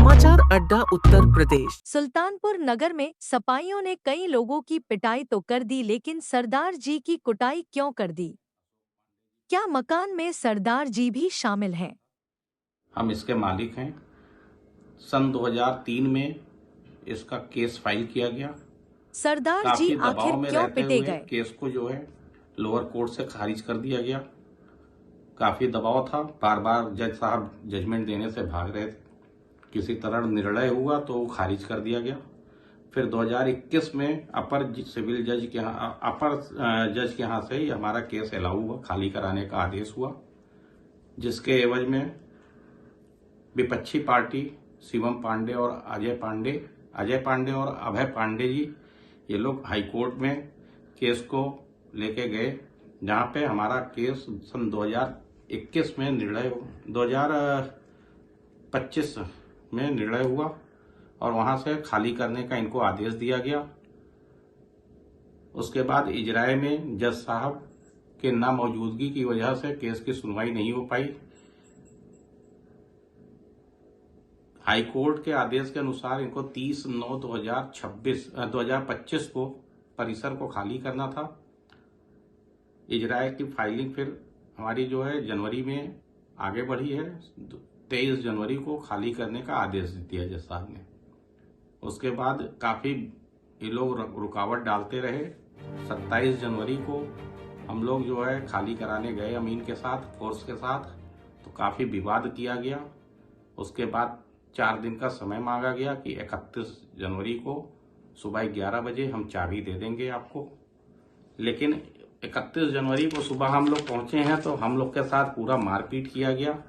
समाचार अड्डा उत्तर प्रदेश। सुल्तानपुर नगर में सपाइयों ने कई लोगों की पिटाई तो कर दी, लेकिन सरदार जी की कुटाई क्यों कर दी? क्या मकान में सरदार जी भी शामिल हैं? हम इसके मालिक हैं। सन 2003 में इसका केस फाइल किया गया। सरदार जी काफी आखिर दबाव में क्यों रहते पिटे हुए गए? केस को जो है लोअर कोर्ट से खारिज कर दिया गया। काफी दबाव था, बार बार जज साहब जजमेंट देने से भाग रहे थे। किसी तरह निर्णय हुआ तो वो खारिज कर दिया गया। फिर 2021 में अपर सिविल जज के यहाँ से हमारा केस अलाउ हुआ, खाली कराने का आदेश हुआ, जिसके एवज में विपक्षी पार्टी शिवम पांडे और अजय पांडे और अभय पांडे जी, ये लोग हाई कोर्ट में केस को लेके गए, जहां पे हमारा केस सन 2021 में 2025 में निर्णय हुआ और वहां से खाली करने का इनको आदेश दिया गया। उसके बाद इजराय में जज साहब के नामौजूदगी की वजह से केस की सुनवाई नहीं हो पाई। हाई कोर्ट के आदेश के अनुसार इनको 30/9/2025 को परिसर को खाली करना था। इजराय की फाइलिंग फिर हमारी जो है जनवरी में आगे बढ़ी है। 23 जनवरी को खाली करने का आदेश दिया जज साहब ने। उसके बाद काफी ये लोग रुकावट डालते रहे। 27 जनवरी को हम लोग जो है खाली कराने गए अमीन के साथ, फोर्स के साथ, तो काफी विवाद किया गया। उसके बाद 4 दिन का समय मांगा गया कि 31 जनवरी को सुबह 11 बजे हम चाबी दे देंगे आपको। लेकिन 31 जनवरी को सुबह हम लोग पहुंचे हैं तो हम लोग के साथ पूरा मारपीट किया गया।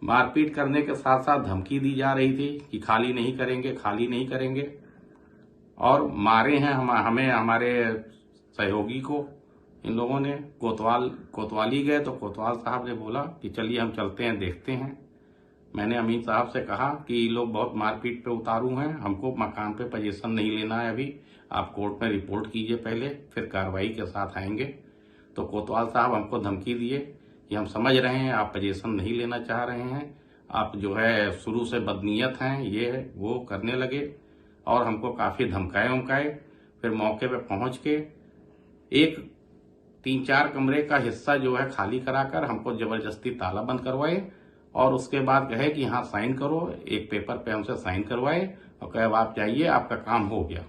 मारपीट करने के साथ साथ धमकी दी जा रही थी कि खाली नहीं करेंगे, और मारे हैं हमें, हमारे सहयोगी को। इन लोगों ने कोतवाली गए तो कोतवाल साहब ने बोला कि चलिए हम चलते हैं, देखते हैं। मैंने अमीन साहब से कहा कि ये लोग बहुत मारपीट पे उतारू हैं, हमको मकान पे पोजीशन नहीं लेना है अभी, आप कोर्ट में रिपोर्ट कीजिए पहले, फिर कार्रवाई के साथ आएंगे। तो कोतवाल साहब हमको धमकी दिए कि हम समझ रहे हैं आप पोजीशन नहीं लेना चाह रहे हैं, आप जो है शुरू से बदनीयत हैं, ये वो करने लगे और हमको काफी धमकाए। फिर मौके पे पहुंच के एक 3-4 कमरे का हिस्सा जो है खाली कराकर हमको जबरदस्ती ताला बंद करवाए और उसके बाद कहे कि यहाँ साइन करो। एक पेपर पे हमसे साइन करवाए और कहे आप जाइए, आपका काम हो गया।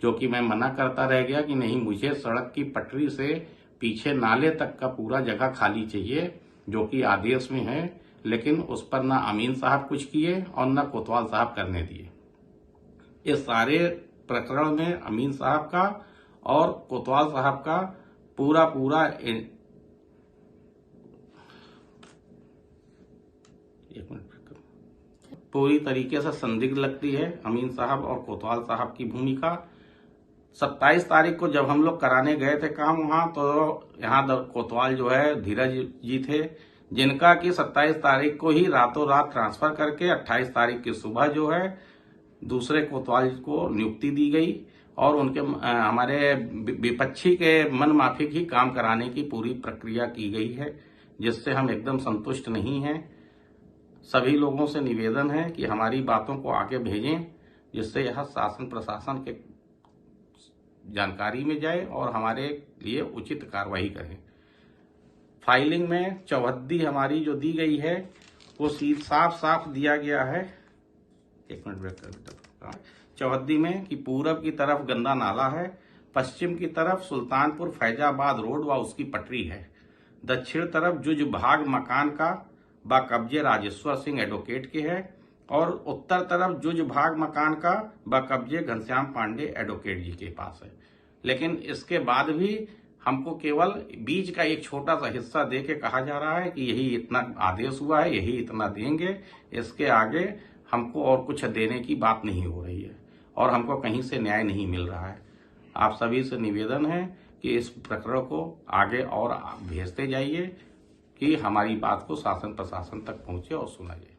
जो कि मैं मना करता रह गया कि नहीं, मुझे सड़क की पटरी से पीछे नाले तक का पूरा जगह खाली चाहिए, जो कि आदेश में है। लेकिन उस पर ना अमीन साहब कुछ किए और ना कोतवाल साहब करने दिए। इस सारे प्रकरण में अमीन साहब का और कोतवाल साहब का पूरा पूरी तरीके से संदिग्ध लगती है अमीन साहब और कोतवाल साहब की भूमिका। 27 तारीख को जब हम लोग कराने गए थे काम वहां, तो यहाँ कोतवाल जो है धीरज जी थे, जिनका कि 27 तारीख को ही रातों रात ट्रांसफर करके 28 तारीख की सुबह जो है दूसरे कोतवाल को नियुक्ति दी गई और उनके हमारे विपक्षी के मन माफिक ही काम कराने की पूरी प्रक्रिया की गई है, जिससे हम एकदम संतुष्ट नहीं हैं। सभी लोगों से निवेदन है कि हमारी बातों को आगे भेजें, जिससे यह शासन प्रशासन के जानकारी में जाए और हमारे लिए उचित कार्रवाई करें। फाइलिंग में चौहद्दी हमारी जो दी गई है वो साफ दिया गया है। 1 मिनट ब्रेक कर। चौहद्दी में कि पूरब की तरफ गंदा नाला है, पश्चिम की तरफ सुल्तानपुर फैजाबाद रोड व उसकी पटरी है, दक्षिण तरफ जुज भाग मकान का बाकब्जे राजेश्वर सिंह एडवोकेट के है और उत्तर तरफ जुज भाग मकान का बाकब्जे घनश्याम पांडे एडवोकेट जी के पास है। लेकिन इसके बाद भी हमको केवल बीच का एक छोटा सा हिस्सा दे के कहा जा रहा है कि यही इतना आदेश हुआ है, यही इतना देंगे, इसके आगे हमको और कुछ देने की बात नहीं हो रही है और हमको कहीं से न्याय नहीं मिल रहा है। आप सभी से निवेदन है कि इस प्रकरण को आगे और भेजते जाइए कि हमारी बात को शासन प्रशासन तक पहुंचे और सुना जाए।